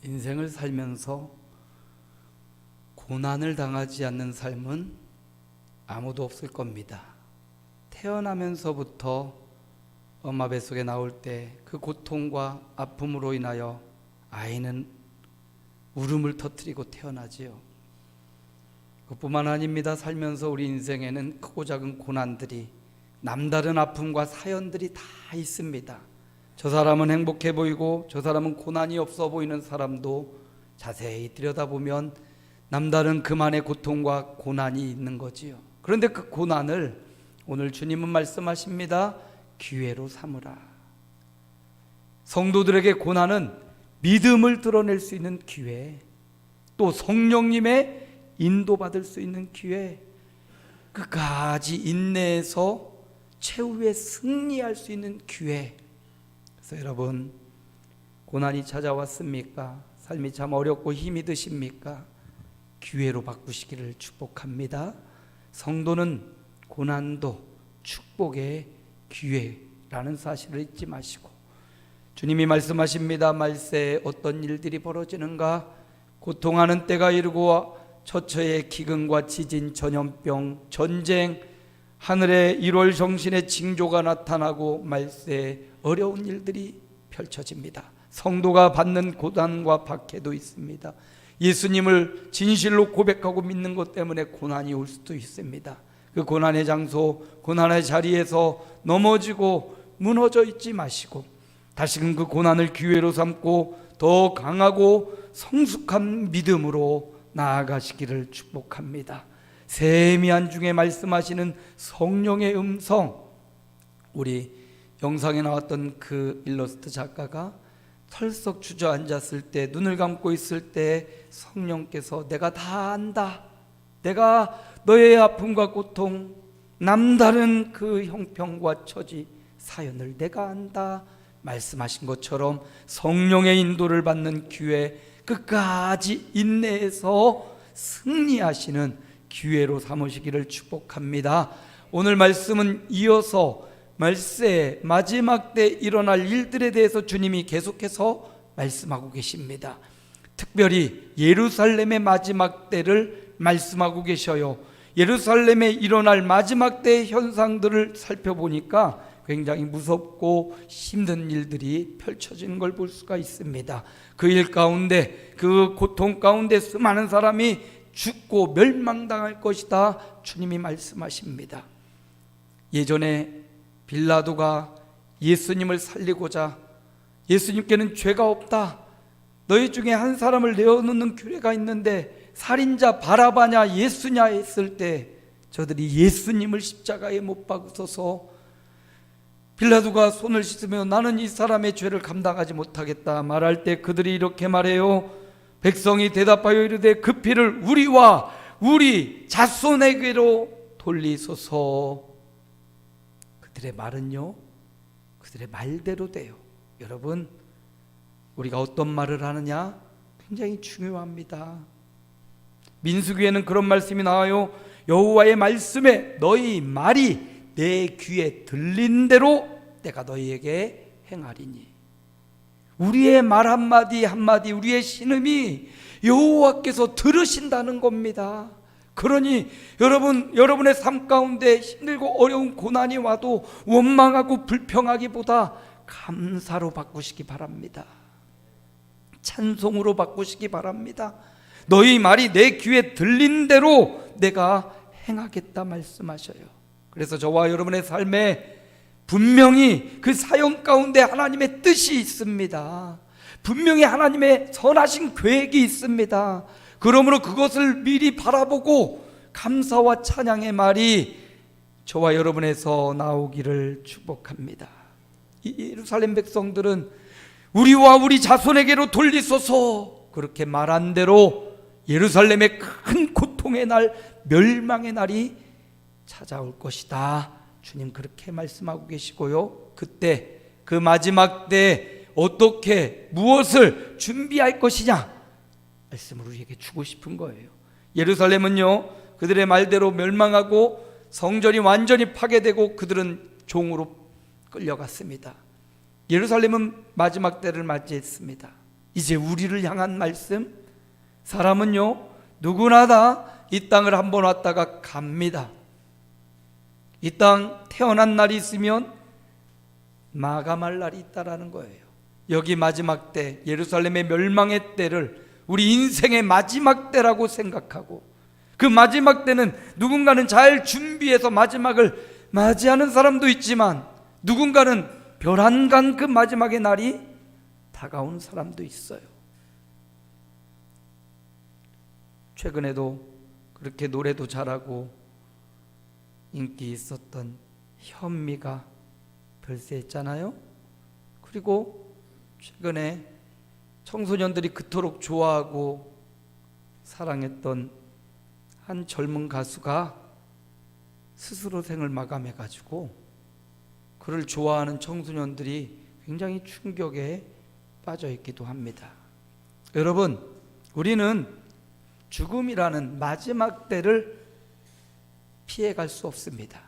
인생을 살면서 고난을 당하지 않는 삶은 아무도 없을 겁니다. 태어나면서부터 엄마 뱃속에 나올 때 그 고통과 아픔으로 인하여 아이는 울음을 터뜨리고 태어나지요. 그뿐만 아닙니다. 살면서 우리 인생에는 크고 작은 고난들이, 남다른 아픔과 사연들이 다 있습니다. 저 사람은 행복해 보이고 저 사람은 고난이 없어 보이는 사람도 자세히 들여다보면 남다른 그만의 고통과 고난이 있는 거지요. 그런데 그 고난을 오늘 주님은 말씀하십니다. 기회로 삼으라. 성도들에게 고난은 믿음을 드러낼 수 있는 기회, 또 성령님의 인도받을 수 있는 기회, 끝까지 인내해서 최후에 승리할 수 있는 기회. 그래서 여러분, 고난이 찾아왔습니까? 삶이 참 어렵고 힘이 드십니까? 기회로 바꾸시기를 축복합니다. 성도는 고난도 축복의 기회라는 사실을 잊지 마시고, 주님이 말씀하십니다. 말세에 어떤 일들이 벌어지는가? 고통하는 때가 이르고 처처의 기근과 지진, 전염병, 전쟁, 하늘에 1월 정신의 징조가 나타나고 말세에 어려운 일들이 펼쳐집니다. 성도가 받는 고난과 박해도 있습니다. 예수님을 진실로 고백하고 믿는 것 때문에 고난이 올 수도 있습니다. 그 고난의 장소, 고난의 자리에서 넘어지고 무너져 있지 마시고 다시금 그 고난을 기회로 삼고 더 강하고 성숙한 믿음으로 나아가시기를 축복합니다. 세미한 중에 말씀하시는 성령의 음성, 우리 영상에 나왔던 그 일러스트 작가가 털썩 주저앉았을 때, 눈을 감고 있을 때 성령께서 내가 다 안다, 내가 너의 아픔과 고통, 남다른 그 형편과 처지, 사연을 내가 안다 말씀하신 것처럼 성령의 인도를 받는 기회, 끝까지 인내해서 승리하시는 기회로 삼으시기를 축복합니다. 오늘 말씀은 이어서 말세 마지막 때 일어날 일들에 대해서 주님이 계속해서 말씀하고 계십니다. 특별히 예루살렘의 마지막 때를 말씀하고 계셔요. 예루살렘에 일어날 마지막 때의 현상들을 살펴보니까 굉장히 무섭고 힘든 일들이 펼쳐지는 걸 볼 수가 있습니다. 그 일 가운데, 그 고통 가운데 수많은 사람이 죽고 멸망당할 것이다 주님이 말씀하십니다. 예전에 빌라도가 예수님을 살리고자, 예수님께는 죄가 없다, 너희 중에 한 사람을 내어놓는 규례가 있는데 살인자 바라바냐 예수냐 했을 때 저들이 예수님을 십자가에 못 박으셔서 빌라도가 손을 씻으며 나는 이 사람의 죄를 감당하지 못하겠다 말할 때 그들이 이렇게 말해요. 백성이 대답하여 이르되 그 피를 우리와 우리 자손에게로 돌리소서. 그들의 말은요, 그들의 말대로 돼요. 여러분, 우리가 어떤 말을 하느냐 굉장히 중요합니다. 민수기에는 그런 말씀이 나와요. 여호와의 말씀에 너희 말이 내 귀에 들린 대로 내가 너희에게 행하리니. 우리의 말 한마디 한마디, 우리의 신음이 여호와께서 들으신다는 겁니다. 그러니 여러분의 삶 가운데 힘들고 어려운 고난이 와도 원망하고 불평하기보다 감사로 바꾸시기 바랍니다. 찬송으로 바꾸시기 바랍니다. 너희 말이 내 귀에 들린 대로 내가 행하겠다 말씀하셔요. 그래서 저와 여러분의 삶에 분명히 그 사연 가운데 하나님의 뜻이 있습니다. 분명히 하나님의 선하신 계획이 있습니다. 그러므로 그것을 미리 바라보고 감사와 찬양의 말이 저와 여러분에서 나오기를 축복합니다. 예루살렘 백성들은 우리와 우리 자손에게로 돌리소서 그렇게 말한 대로 예루살렘의 큰 고통의 날, 멸망의 날이 찾아올 것이다 주님 그렇게 말씀하고 계시고요. 그때 그 마지막 때 어떻게 무엇을 준비할 것이냐 말씀을 우리에게 주고 싶은 거예요. 예루살렘은요 그들의 말대로 멸망하고 성전이 완전히 파괴되고 그들은 종으로 끌려갔습니다. 예루살렘은 마지막 때를 맞이했습니다. 이제 우리를 향한 말씀. 사람은요 누구나 다 이 땅을 한번 왔다가 갑니다. 이 땅 태어난 날이 있으면 마감할 날이 있다라는 거예요. 여기 마지막 때, 예루살렘의 멸망의 때를 우리 인생의 마지막 때라고 생각하고, 그 마지막 때는 누군가는 잘 준비해서 마지막을 맞이하는 사람도 있지만, 누군가는 별안간 그 마지막의 날이 다가온 사람도 있어요. 최근에도 그렇게 노래도 잘하고 인기 있었던 현미가 별세했잖아요. 그리고 최근에 청소년들이 그토록 좋아하고 사랑했던 한 젊은 가수가 스스로 생을 마감해가지고 그를 좋아하는 청소년들이 굉장히 충격에 빠져 있기도 합니다. 여러분, 우리는 죽음이라는 마지막 때를 피해갈 수 없습니다.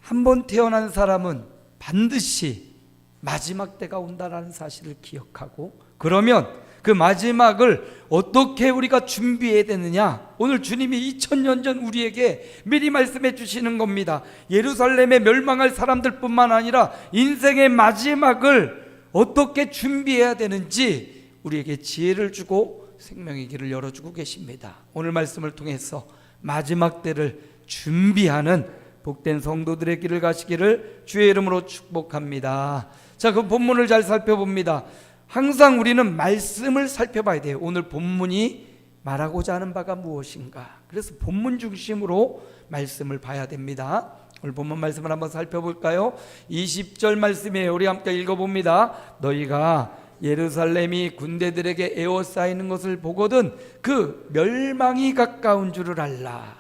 한 번 태어난 사람은 반드시 마지막 때가 온다라는 사실을 기억하고, 그러면 그 마지막을 어떻게 우리가 준비해야 되느냐, 오늘 주님이 2000년 전 우리에게 미리 말씀해 주시는 겁니다. 예루살렘에 멸망할 사람들뿐만 아니라 인생의 마지막을 어떻게 준비해야 되는지 우리에게 지혜를 주고 생명의 길을 열어주고 계십니다. 오늘 말씀을 통해서 마지막 때를 준비하는 복된 성도들의 길을 가시기를 주의 이름으로 축복합니다. 자, 그 본문을 잘 살펴봅니다. 항상 우리는 말씀을 살펴봐야 돼요. 오늘 본문이 말하고자 하는 바가 무엇인가. 그래서 본문 중심으로 말씀을 봐야 됩니다. 오늘 본문 말씀을 한번 살펴볼까요? 20절 말씀이에요. 우리 함께 읽어봅니다. 너희가 예루살렘이 군대들에게 에워싸이는 것을 보거든 그 멸망이 가까운 줄을 알라.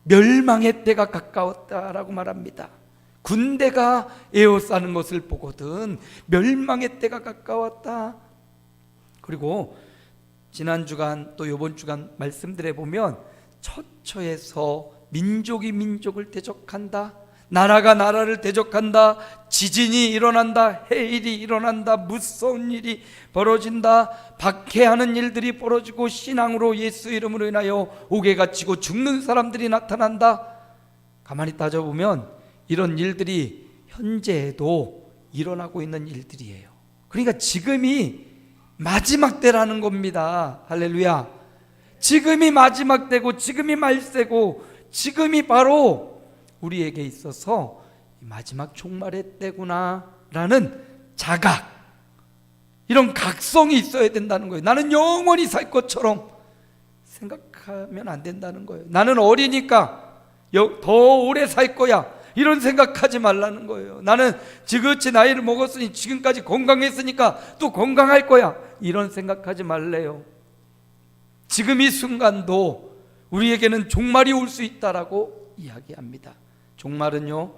멸망의 때가 가까웠다라고 말합니다. 군대가 에워싸는 것을 보거든 멸망의 때가 가까웠다. 그리고 지난 주간 또 이번 주간 말씀들에 보면 처처에서 민족이 민족을 대적한다, 나라가 나라를 대적한다, 지진이 일어난다, 해일이 일어난다, 무서운 일이 벌어진다, 박해하는 일들이 벌어지고 신앙으로 예수 이름으로 인하여 옥에 갇히고 죽는 사람들이 나타난다. 가만히 따져보면 이런 일들이 현재에도 일어나고 있는 일들이에요. 그러니까 지금이 마지막 때라는 겁니다. 할렐루야. 지금이 마지막 때고 지금이 말세고 지금이 바로 우리에게 있어서 마지막 종말의 때구나 라는 자각, 이런 각성이 있어야 된다는 거예요. 나는 영원히 살 것처럼 생각하면 안 된다는 거예요. 나는 어리니까 더 오래 살 거야, 이런 생각하지 말라는 거예요. 나는 지긋이 나이를 먹었으니 지금까지 건강했으니까 또 건강할 거야, 이런 생각하지 말래요. 지금 이 순간도 우리에게는 종말이 올 수 있다라고 이야기합니다. 종말은요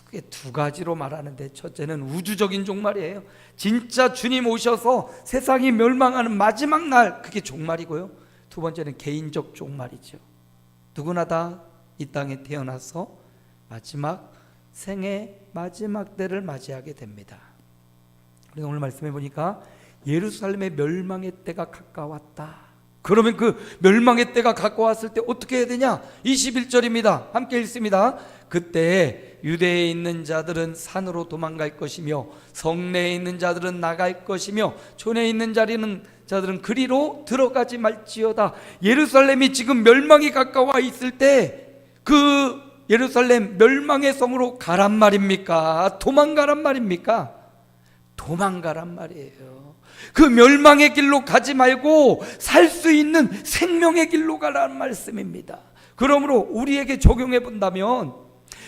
크게 두 가지로 말하는데, 첫째는 우주적인 종말이에요. 진짜 주님 오셔서 세상이 멸망하는 마지막 날, 그게 종말이고요. 두 번째는 개인적 종말이죠. 누구나 다 이 땅에 태어나서 마지막 생의 마지막 때를 맞이하게 됩니다. 그래서 오늘 말씀해 보니까 예루살렘의 멸망의 때가 가까웠다. 그러면 그 멸망의 때가 가까웠을 때 어떻게 해야 되냐? 21절입니다. 함께 읽습니다. 그때 유대에 있는 자들은 산으로 도망갈 것이며 성내에 있는 자들은 나갈 것이며 촌에 있는 자들은 그리로 들어가지 말지어다. 예루살렘이 지금 멸망이 가까워 있을 때 그 예루살렘 멸망의 성으로 가란 말입니까? 도망가란 말입니까? 도망가란 말이에요. 그 멸망의 길로 가지 말고 살 수 있는 생명의 길로 가라는 말씀입니다. 그러므로 우리에게 적용해 본다면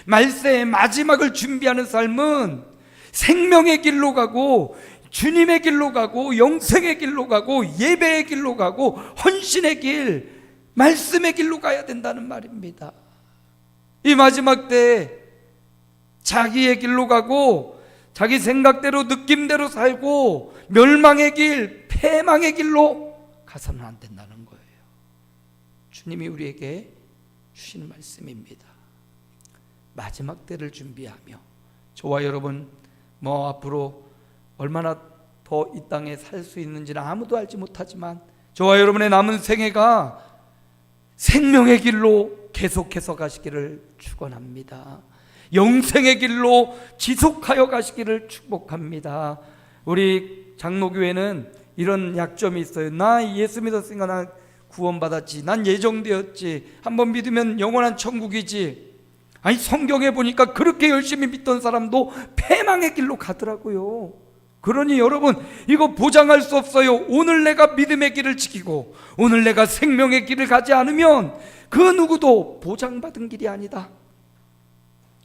말세의 마지막을 준비하는 삶은 생명의 길로 가고 주님의 길로 가고 영생의 길로 가고 예배의 길로 가고 헌신의 길, 말씀의 길로 가야 된다는 말입니다. 이 마지막 때 자기의 길로 가고 자기 생각대로 느낌대로 살고 멸망의 길, 패망의 길로 가서는 안 된다는 거예요. 주님이 우리에게 주시는 말씀입니다. 마지막 때를 준비하며 저와 여러분 앞으로 얼마나 더 이 땅에 살 수 있는지는 아무도 알지 못하지만 저와 여러분의 남은 생애가 생명의 길로 계속해서 가시기를 축원합니다. 영생의 길로 지속하여 가시기를 축복합니다. 우리 장로교회는 이런 약점이 있어요. 나 예수 믿었으니까 나 구원받았지, 난 예정되었지, 한번 믿으면 영원한 천국이지. 아니, 성경에 보니까 그렇게 열심히 믿던 사람도 패망의 길로 가더라고요. 그러니 여러분, 이거 보장할 수 없어요. 오늘 내가 믿음의 길을 지키고 오늘 내가 생명의 길을 가지 않으면 그 누구도 보장받은 길이 아니다.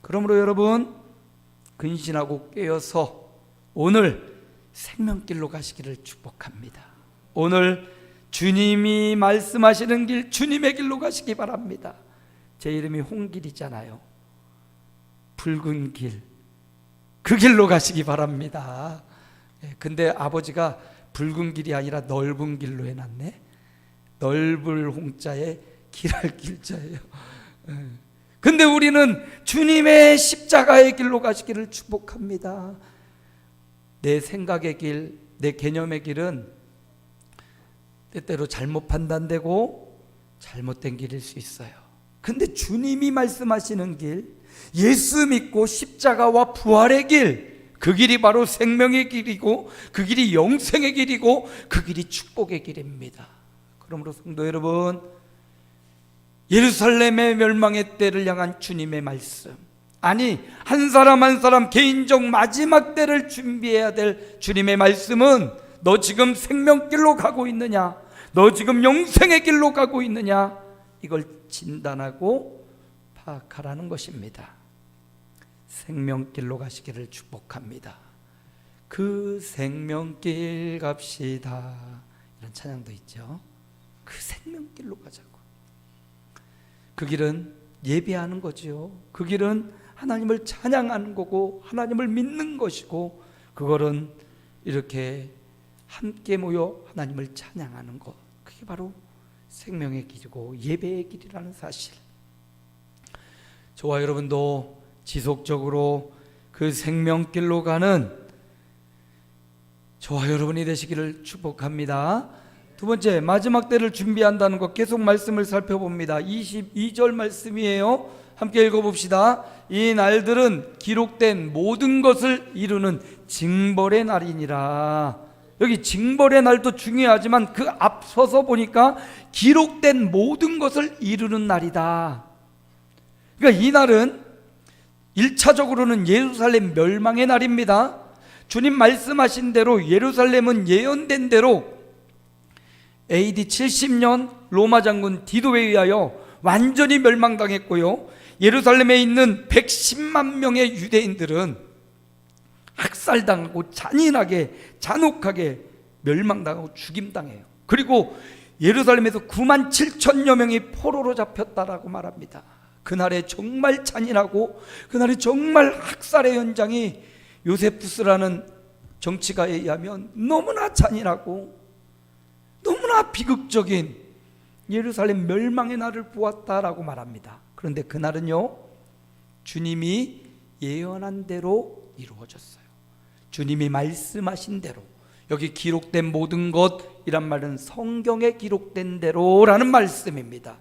그러므로 여러분, 근신하고 깨어서 오늘 생명길로 가시기를 축복합니다. 오늘 주님이 말씀하시는 길, 주님의 길로 가시기 바랍니다. 제 이름이 홍길이잖아요. 붉은 길, 그 길로 가시기 바랍니다. 근데 아버지가 붉은 길이 아니라 넓은 길로 해놨네. 넓을 홍자에 길할 길자예요. 근데 우리는 주님의 십자가의 길로 가시기를 축복합니다. 내 생각의 길, 내 개념의 길은 때때로 잘못 판단되고 잘못된 길일 수 있어요. 근데 주님이 말씀하시는 길, 예수 믿고 십자가와 부활의 길, 그 길이 바로 생명의 길이고 그 길이 영생의 길이고 그 길이 축복의 길입니다. 그러므로 성도 여러분, 예루살렘의 멸망의 때를 향한 주님의 말씀, 아니 한 사람 한 사람 개인적 마지막 때를 준비해야 될 주님의 말씀은 너 지금 생명길로 가고 있느냐, 너 지금 영생의 길로 가고 있느냐, 이걸 진단하고 파악하라는 것입니다. 생명길로 가시기를 축복합니다. 그 생명길 갑시다, 이런 찬양도 있죠. 그 생명길로 가자고. 그 길은 예배하는 거죠. 그 길은 하나님을 찬양하는 거고 하나님을 믿는 것이고, 그거는 이렇게 함께 모여 하나님을 찬양하는 것, 그게 바로 생명의 길이고 예배의 길이라는 사실, 저와 여러분도 지속적으로 그 생명길로 가는 저와 여러분이 되시기를 축복합니다. 두 번째, 마지막 때를 준비한다는 것, 계속 말씀을 살펴봅니다. 22절 말씀이에요. 함께 읽어봅시다. 이 날들은 기록된 모든 것을 이루는 징벌의 날이니라. 여기 징벌의 날도 중요하지만 그 앞서서 보니까 기록된 모든 것을 이루는 날이다. 그러니까 이 날은 1차적으로는 예루살렘 멸망의 날입니다. 주님 말씀하신 대로 예루살렘은 예언된 대로 AD 70년 로마 장군 디도에 의하여 완전히 멸망당했고요, 예루살렘에 있는 110만 명의 유대인들은 학살당하고 잔인하게 잔혹하게 멸망당하고 죽임당해요. 그리고 예루살렘에서 9만 7천여 명이 포로로 잡혔다라고 말합니다. 그날에 정말 잔인하고 그날에 정말 학살의 현장이 요세푸스라는 정치가에 의하면 너무나 잔인하고 너무나 비극적인 예루살렘 멸망의 날을 보았다라고 말합니다. 그런데 그날은요, 주님이 예언한 대로 이루어졌어요. 주님이 말씀하신 대로, 여기 기록된 모든 것이란 말은 성경에 기록된 대로라는 말씀입니다.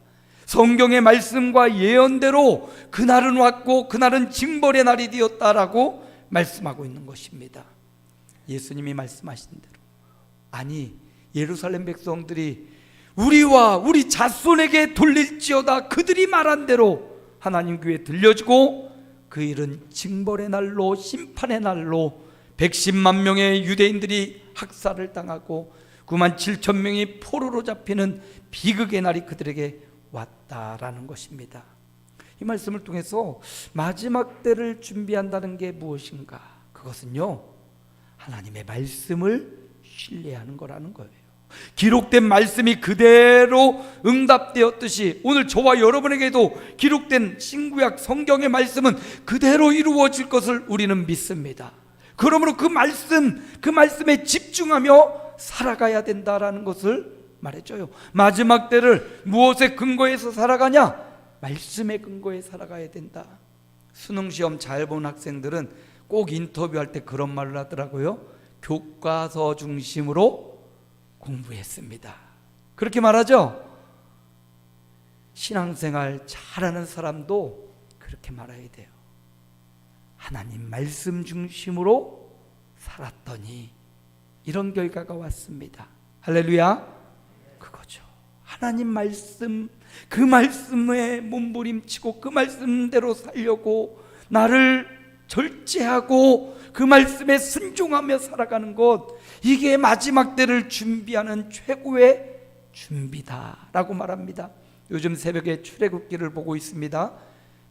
성경의 말씀과 예언대로 그날은 왔고 그날은 징벌의 날이 되었다라고 말씀하고 있는 것입니다. 예수님이 말씀하신 대로, 아니 예루살렘 백성들이 우리와 우리 자손에게 돌릴지어다, 그들이 말한 대로 하나님 귀에 들려지고 그 일은 징벌의 날로, 심판의 날로 110만 명의 유대인들이 학살을 당하고 9만 7천 명이 포로로 잡히는 비극의 날이 그들에게 왔다라는 것입니다. 이 말씀을 통해서 마지막 때를 준비한다는 게 무엇인가? 그것은요, 하나님의 말씀을 신뢰하는 거라는 거예요. 기록된 말씀이 그대로 응답되었듯이 오늘 저와 여러분에게도 기록된 신구약 성경의 말씀은 그대로 이루어질 것을 우리는 믿습니다. 그러므로 그 말씀에 집중하며 살아가야 된다라는 것을 말해줘요. 마지막 때를 무엇에 근거해서 살아가냐? 말씀에 근거해 살아가야 된다. 수능시험 잘 본 학생들은 꼭 인터뷰할 때 그런 말을 하더라고요. 교과서 중심으로 공부했습니다. 그렇게 말하죠. 신앙생활 잘하는 사람도 그렇게 말해야 돼요. 하나님 말씀 중심으로 살았더니 이런 결과가 왔습니다. 할렐루야. 그거죠. 하나님 말씀, 그 말씀에 몸부림치고 그 말씀대로 살려고 나를 절제하고 그 말씀에 순종하며 살아가는 것, 이게 마지막 때를 준비하는 최고의 준비다라고 말합니다. 요즘 새벽에 출애굽기를 보고 있습니다.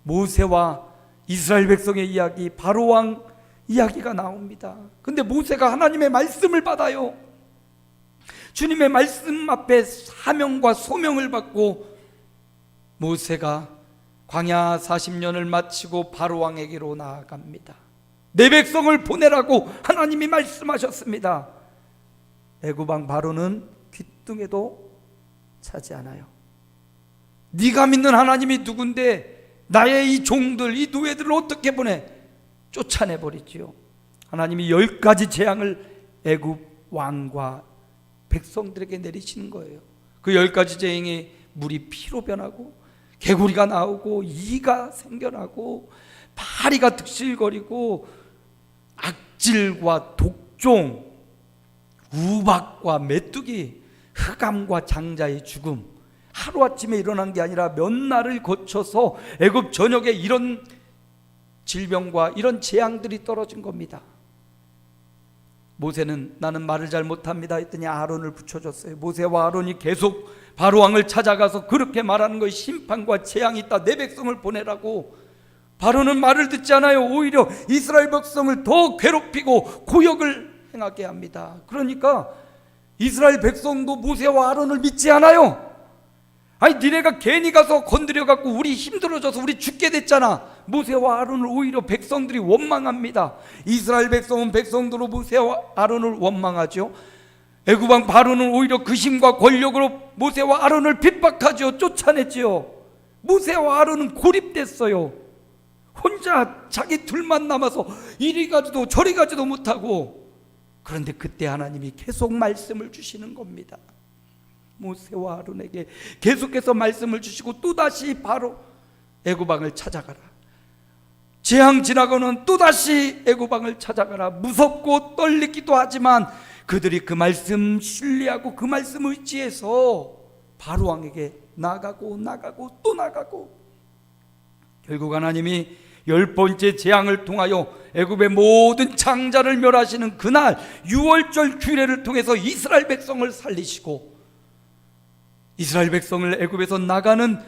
모세와 이스라엘 백성의 이야기, 바로왕 이야기가 나옵니다. 근데 모세가 하나님의 말씀을 받아요. 주님의 말씀 앞에 사명과 소명을 받고 모세가 광야 40년을 마치고 바로왕에게로 나아갑니다. 내 백성을 보내라고 하나님이 말씀하셨습니다. 애굽왕 바로는 귀뚱에도 차지 않아요. 네가 믿는 하나님이 누군데 나의 이 종들, 이 노예들을 어떻게 보내? 쫓아내버리지요. 하나님이 10가지 재앙을 애굽 왕과 백성들에게 내리시는 거예요. 그 10가지 재앙이 물이 피로 변하고 개구리가 나오고 이가 생겨나고 파리가 득실거리고 악질과 독종, 우박과 메뚜기, 흑암과 장자의 죽음, 하루아침에 일어난 게 아니라 몇 날을 거쳐서 애굽 전역에 이런 질병과 이런 재앙들이 떨어진 겁니다. 모세는 나는 말을 잘 못합니다 했더니 아론을 붙여줬어요. 모세와 아론이 계속 바로왕을 찾아가서 그렇게 말하는 거예요. 심판과 재앙이 있다, 내 백성을 보내라고. 바로는 말을 듣지 않아요. 오히려 이스라엘 백성을 더 괴롭히고 고역을 행하게 합니다. 그러니까 이스라엘 백성도 모세와 아론을 믿지 않아요. 아니 니네가 괜히 가서 건드려갖고 우리 힘들어져서 우리 죽게 됐잖아. 모세와 아론을 오히려 백성들이 원망합니다. 이스라엘 백성은 백성들로 모세와 아론을 원망하죠. 애굽왕 바로는 오히려 그 힘과 권력으로 모세와 아론을 핍박하죠. 쫓아냈지요. 모세와 아론은 고립됐어요. 혼자 자기 둘만 남아서 이리 가지도 저리 가지도 못하고. 그런데 그때 하나님이 계속 말씀을 주시는 겁니다. 모세와 아론에게 계속해서 말씀을 주시고 또다시 바로 애굽왕을 찾아가라. 재앙 지나고는 또다시 애굽왕을 찾아가라. 무섭고 떨리기도 하지만 그들이 그 말씀 신뢰하고 그 말씀 의지해서 바로왕에게 나가고 또 나가고 결국 하나님이 10번째 재앙을 통하여 애굽의 모든 장자를 멸하시는 그날 유월절 규례를 통해서 이스라엘 백성을 살리시고 이스라엘 백성을 애굽에서 나가는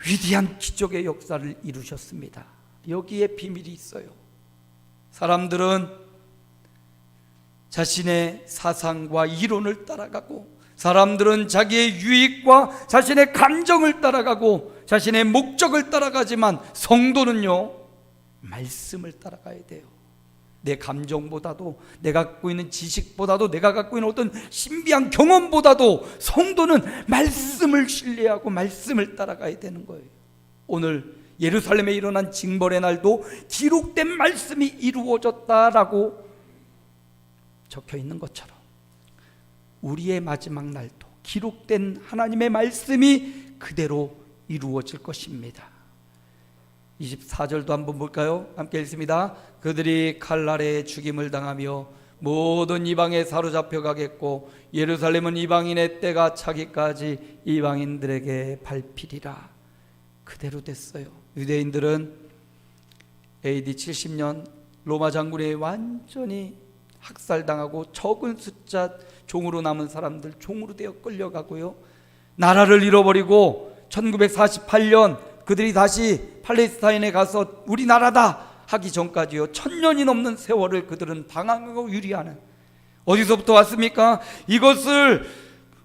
위대한 기적의 역사를 이루셨습니다. 여기에 비밀이 있어요. 사람들은 자신의 사상과 이론을 따라가고, 사람들은 자기의 유익과 자신의 감정을 따라가고 자신의 목적을 따라가지만 성도는요, 말씀을 따라가야 돼요. 내 감정보다도, 내가 갖고 있는 지식보다도, 내가 갖고 있는 어떤 신비한 경험보다도 성도는 말씀을 신뢰하고 말씀을 따라가야 되는 거예요. 오늘 예루살렘에 일어난 징벌의 날도 기록된 말씀이 이루어졌다라고 적혀 있는 것처럼 우리의 마지막 날도 기록된 하나님의 말씀이 그대로 이루어질 것입니다. 24절도 한번 볼까요? 함께 읽습니다. 그들이 칼날에 죽임을 당하며 모든 이방에 사로잡혀 가겠고 예루살렘은 이방인의 때가 차기까지 이방인들에게 밟히리라. 그대로 됐어요. 유대인들은 AD 70년 로마 장군에 완전히 학살당하고 적은 숫자 종으로 남은 사람들 종으로 되어 끌려가고요, 나라를 잃어버리고 1948년 그들이 다시 팔레스타인에 가서 우리나라다 하기 전까지요 1000년이 넘는 세월을 그들은 방황하고 유리하는, 어디서부터 왔습니까? 이것을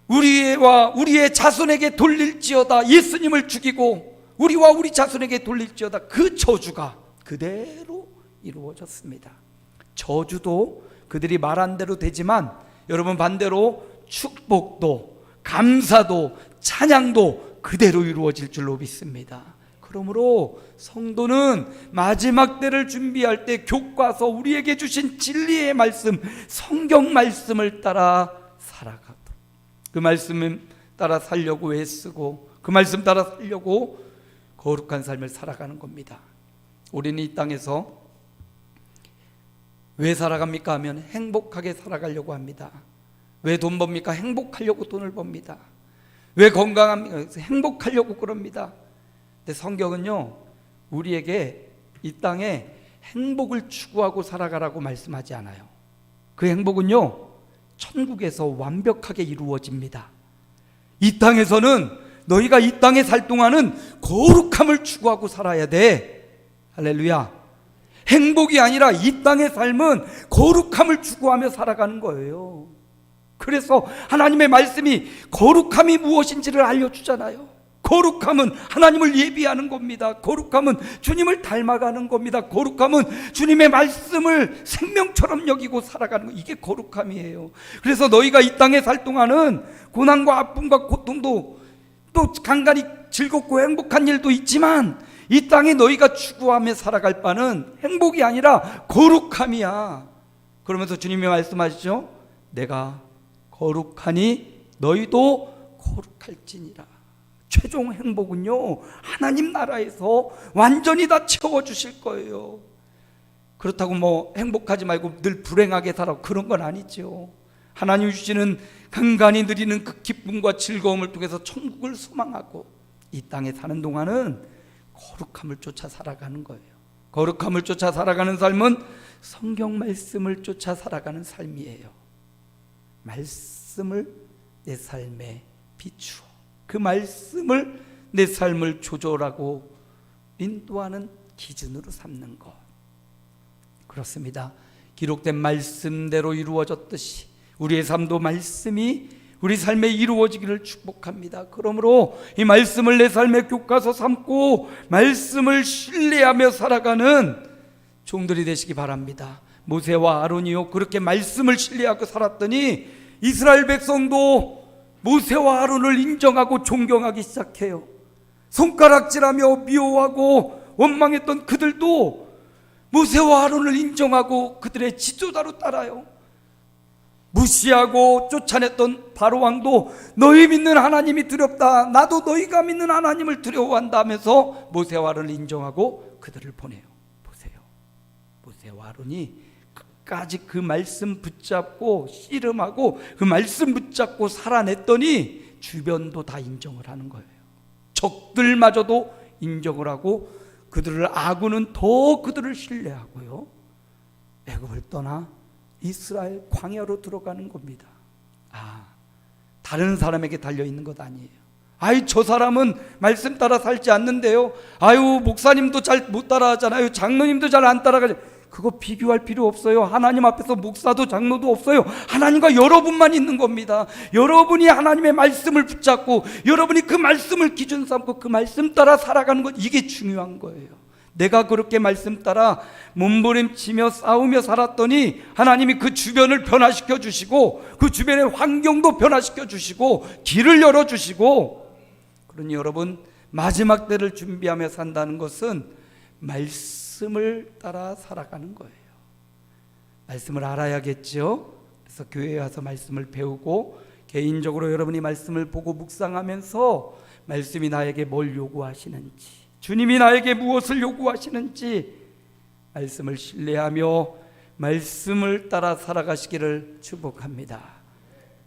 우리와 우리의 자손에게 돌릴지어다, 예수님을 죽이고 우리와 우리 자손에게 돌릴지어다, 그 저주가 그대로 이루어졌습니다. 저주도 그들이 말한 대로 되지만 여러분 반대로 축복도 감사도 찬양도 그대로 이루어질 줄로 믿습니다. 그러므로 성도는 마지막 때를 준비할 때 교과서 우리에게 주신 진리의 말씀, 성경 말씀을 따라 살아가도록, 그 말씀 따라 살려고 애쓰고 그 말씀 따라 살려고 거룩한 삶을 살아가는 겁니다. 우리는 이 땅에서 왜 살아갑니까 하면 행복하게 살아가려고 합니다. 왜 돈 법니까? 행복하려고 돈을 법니다. 왜 건강합니까? 행복하려고 그럽니다. 근데 성경은요, 우리에게 이 땅에 행복을 추구하고 살아가라고 말씀하지 않아요. 그 행복은요, 천국에서 완벽하게 이루어집니다. 이 땅에서는 너희가 이 땅에 살 동안은 거룩함을 추구하고 살아야 돼. 할렐루야. 행복이 아니라 이 땅의 삶은 거룩함을 추구하며 살아가는 거예요. 그래서 하나님의 말씀이 거룩함이 무엇인지를 알려주잖아요. 거룩함은 하나님을 예비하는 겁니다. 거룩함은 주님을 닮아가는 겁니다. 거룩함은 주님의 말씀을 생명처럼 여기고 살아가는 거, 이게 거룩함이에요. 그래서 너희가 이 땅에 살 동안은 고난과 아픔과 고통도 또 간간히 즐겁고 행복한 일도 있지만 이 땅에 너희가 추구하며 살아갈 바는 행복이 아니라 거룩함이야. 그러면서 주님이 말씀하시죠. 내가 거룩하니 너희도 거룩할지니라. 최종 행복은요, 하나님 나라에서 완전히 다 채워주실 거예요. 그렇다고 뭐 행복하지 말고 늘 불행하게 살아, 그런 건 아니죠. 하나님 주시는 간간히 누리는 그 기쁨과 즐거움을 통해서 천국을 소망하고 이 땅에 사는 동안은 거룩함을 쫓아 살아가는 거예요. 거룩함을 쫓아 살아가는 삶은 성경 말씀을 쫓아 살아가는 삶이에요. 말씀을 내 삶에 비추어 그 말씀을 내 삶을 조절하고 인도하는 기준으로 삼는 것. 그렇습니다. 기록된 말씀대로 이루어졌듯이 우리의 삶도 말씀이 우리 삶에 이루어지기를 축복합니다. 그러므로 이 말씀을 내 삶의 교과서 삼고 말씀을 신뢰하며 살아가는 종들이 되시기 바랍니다. 모세와 아론이요, 그렇게 말씀을 신뢰하고 살았더니 이스라엘 백성도 모세와 아론을 인정하고 존경하기 시작해요. 손가락질하며 미워하고 원망했던 그들도 모세와 아론을 인정하고 그들의 지도자로 따라요. 무시하고 쫓아냈던 바로 왕도 너희 믿는 하나님이 두렵다, 나도 너희가 믿는 하나님을 두려워한다 하면서 모세와 아론을 인정하고 그들을 보내요. 보세요, 모세와 아론이 끝까지 그 말씀 붙잡고 씨름하고 그 말씀 붙잡고 살아냈더니 주변도 다 인정을 하는 거예요. 적들마저도 인정을 하고 그들을, 아군은 더 그들을 신뢰하고요, 애굽을 떠나 이스라엘 광야로 들어가는 겁니다. 다른 사람에게 달려있는 것 아니에요. 저 사람은 말씀 따라 살지 않는데요, 목사님도 잘 못 따라하잖아요, 장로님도 잘 안 따라가죠. 그거 비교할 필요 없어요. 하나님 앞에서 목사도 장로도 없어요. 하나님과 여러분만 있는 겁니다. 여러분이 하나님의 말씀을 붙잡고 여러분이 그 말씀을 기준 삼고 그 말씀 따라 살아가는 것, 이게 중요한 거예요. 내가 그렇게 말씀 따라 몸부림치며 싸우며 살았더니 하나님이 그 주변을 변화시켜 주시고 그 주변의 환경도 변화시켜 주시고 길을 열어주시고, 그러니 여러분, 마지막 때를 준비하며 산다는 것은 말씀을 따라 살아가는 거예요. 말씀을 알아야겠죠. 그래서 교회에 와서 말씀을 배우고 개인적으로 여러분이 말씀을 보고 묵상하면서 말씀이 나에게 뭘 요구하시는지, 주님이 나에게 무엇을 요구하시는지 말씀을 신뢰하며 말씀을 따라 살아가시기를 축복합니다.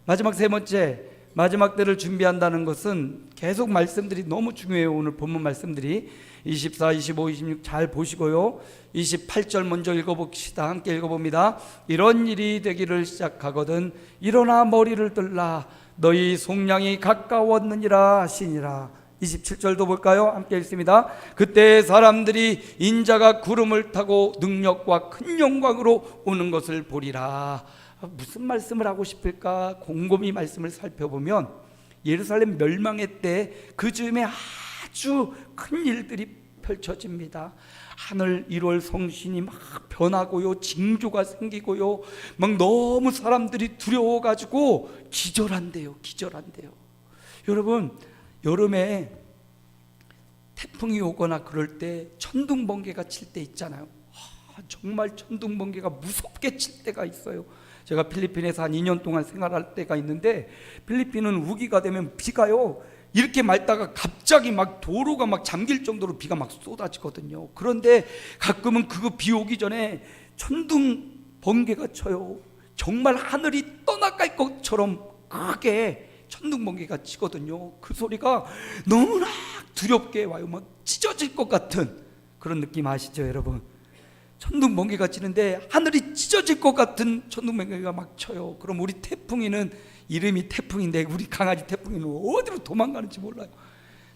마지막 세 번째, 마지막 때를 준비한다는 것은 계속 말씀들이 너무 중요해요. 오늘 본문 말씀들이 24, 25, 26 잘 보시고요, 28절 먼저 읽어봅시다. 함께 읽어봅니다. 이런 일이 되기를 시작하거든 일어나 머리를 들라, 너희 속량이 가까웠느니라 하시니라. 27절도 볼까요? 함께 읽습니다. 그때 사람들이 인자가 구름을 타고 능력과 큰 영광으로 오는 것을 보리라. 무슨 말씀을 하고 싶을까? 곰곰이 말씀을 살펴보면 예루살렘 멸망의 때 그 즈음에 아주 큰 일들이 펼쳐집니다. 하늘 1월 성신이 막 변하고요, 징조가 생기고요, 막 너무 사람들이 두려워가지고 기절한대요. 여러분, 여름에 태풍이 오거나 그럴 때 천둥 번개가 칠 때 있잖아요. 정말 천둥 번개가 무섭게 칠 때가 있어요. 제가 필리핀에서 한 2년 동안 생활할 때가 있는데, 필리핀은 우기가 되면 비가요 이렇게 맑다가 갑자기 막 도로가 막 잠길 정도로 비가 막 쏟아지거든요. 그런데 가끔은 그거 비 오기 전에 천둥 번개가 쳐요. 정말 하늘이 떠나갈 것처럼 크게 천둥 번개가 치거든요. 그 소리가 너무나 두렵게 와요. 막 찢어질 것 같은 그런 느낌 아시죠, 여러분? 천둥 번개가 치는데 하늘이 찢어질 것 같은 천둥 번개가 막 쳐요. 그럼 우리 태풍이는, 이름이 태풍인데 우리 강아지 태풍이는 어디로 도망가는지 몰라요.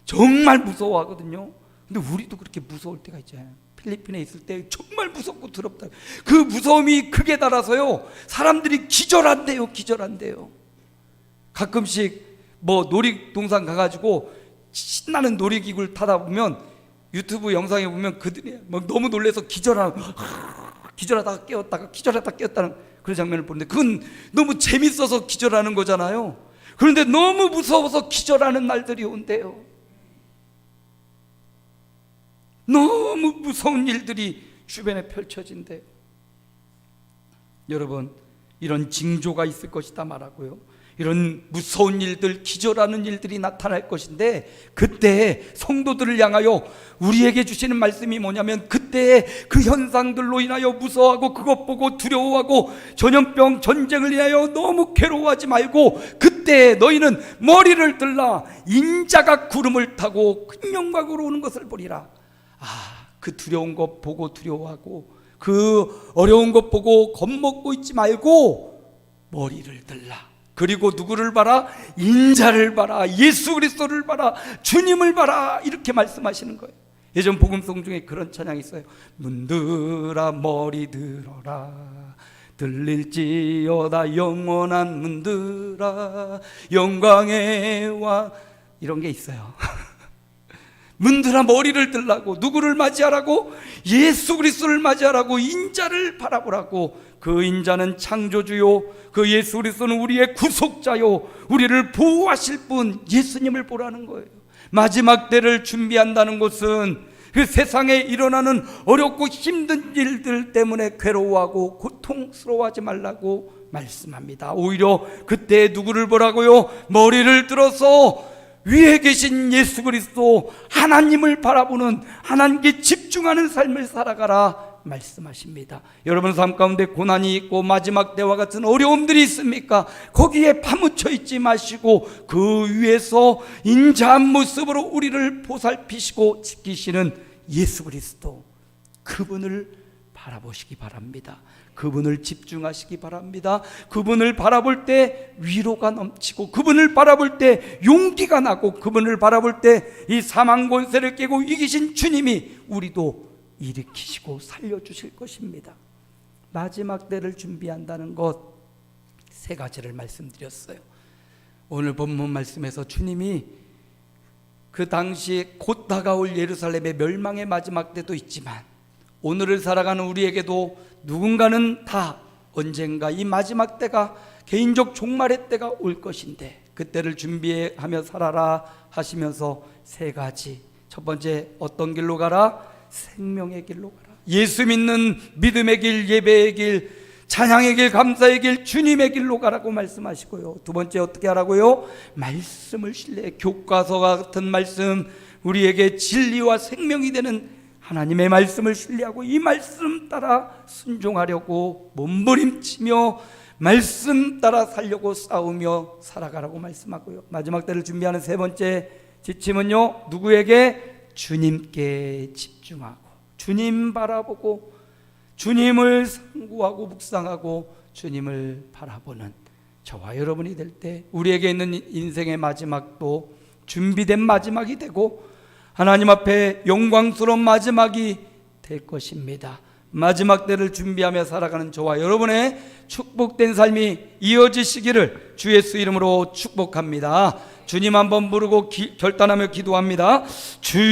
정말 무서워하거든요. 근데 우리도 그렇게 무서울 때가 있잖아요. 필리핀에 있을 때 정말 무섭고 두렵다. 그 무서움이 극에 달아서요 사람들이 기절한대요. 기절한대요. 가끔씩 뭐 놀이동산 가가지고 신나는 놀이기구를 타다 보면 유튜브 영상에 보면 그들이 막 너무 놀래서 기절하다가 깨었다가 기절하다가 깨었다는 그런 장면을 보는데, 그건 너무 재밌어서 기절하는 거잖아요. 그런데 너무 무서워서 기절하는 날들이 온대요. 너무 무서운 일들이 주변에 펼쳐진대요. 여러분, 이런 징조가 있을 것이다 말하고요, 이런 무서운 일들, 기절하는 일들이 나타날 것인데, 그때 성도들을 향하여 우리에게 주시는 말씀이 뭐냐면, 그때 그 현상들로 인하여 무서워하고 그것 보고 두려워하고 전염병, 전쟁을 인하여 너무 괴로워하지 말고, 그때 너희는 머리를 들라 인자가 구름을 타고 큰 영광으로 오는 것을 보리라. 그 두려운 것 보고 두려워하고 그 어려운 것 보고 겁먹고 있지 말고 머리를 들라. 그리고 누구를 봐라? 인자를 봐라, 예수 그리스도를 봐라, 주님을 봐라, 이렇게 말씀하시는 거예요. 예전 복음송 중에 그런 찬양이 있어요. 문들아 머리 들어라, 들릴지어다 영원한 문들아 영광의 왕, 이런 게 있어요. 문들아 머리를 들라고, 누구를 맞이하라고? 예수 그리스도를 맞이하라고, 인자를 바라보라고. 그 인자는 창조주요, 그 예수 그리스도는 우리의 구속자요, 우리를 보호하실 분 예수님을 보라는 거예요. 마지막 때를 준비한다는 것은 그 세상에 일어나는 어렵고 힘든 일들 때문에 괴로워하고 고통스러워하지 말라고 말씀합니다. 오히려 그때 누구를 보라고요? 머리를 들어서 위에 계신 예수 그리스도, 하나님을 바라보는, 하나님께 집중하는 삶을 살아가라 말씀하십니다. 여러분 삶 가운데 고난이 있고 마지막 때와 같은 어려움들이 있습니까? 거기에 파묻혀 있지 마시고 그 위에서 인자한 모습으로 우리를 보살피시고 지키시는 예수 그리스도, 그분을 바라보시기 바랍니다. 그분을 집중하시기 바랍니다. 그분을 바라볼 때 위로가 넘치고, 그분을 바라볼 때 용기가 나고, 그분을 바라볼 때 이 사망 권세를 깨고 이기신 주님이 우리도 일으키시고 살려주실 것입니다. 마지막 때를 준비한다는 것, 세 가지를 말씀드렸어요. 오늘 본문 말씀에서 주님이 그 당시 곧 다가올 예루살렘의 멸망의 마지막 때도 있지만, 오늘을 살아가는 우리에게도 누군가는 다 언젠가 이 마지막 때가, 개인적 종말의 때가 올 것인데, 그때를 준비하며 살아라 하시면서 세 가지. 첫 번째, 어떤 길로 가라? 생명의 길로 가라. 예수 믿는 믿음의 길, 예배의 길, 찬양의 길, 감사의 길, 주님의 길로 가라고 말씀하시고요. 두 번째, 어떻게 하라고요? 말씀을 신뢰해. 교과서 같은 말씀, 우리에게 진리와 생명이 되는 하나님의 말씀을 신뢰하고 이 말씀 따라 순종하려고 몸부림치며 말씀 따라 살려고 싸우며 살아가라고 말씀하고요. 마지막 때를 준비하는 세 번째 지침은요, 누구에게? 주님께 집중하고 주님 바라보고 주님을 상고하고 묵상하고 주님을 바라보는 저와 여러분이 될 때, 우리에게 있는 인생의 마지막도 준비된 마지막이 되고 하나님 앞에 영광스러운 마지막이 될 것입니다. 마지막 때를 준비하며 살아가는 저와 여러분의 축복된 삶이 이어지시기를 주 예수 이름으로 축복합니다. 주님 한번 부르고 결단하며 기도합니다. 주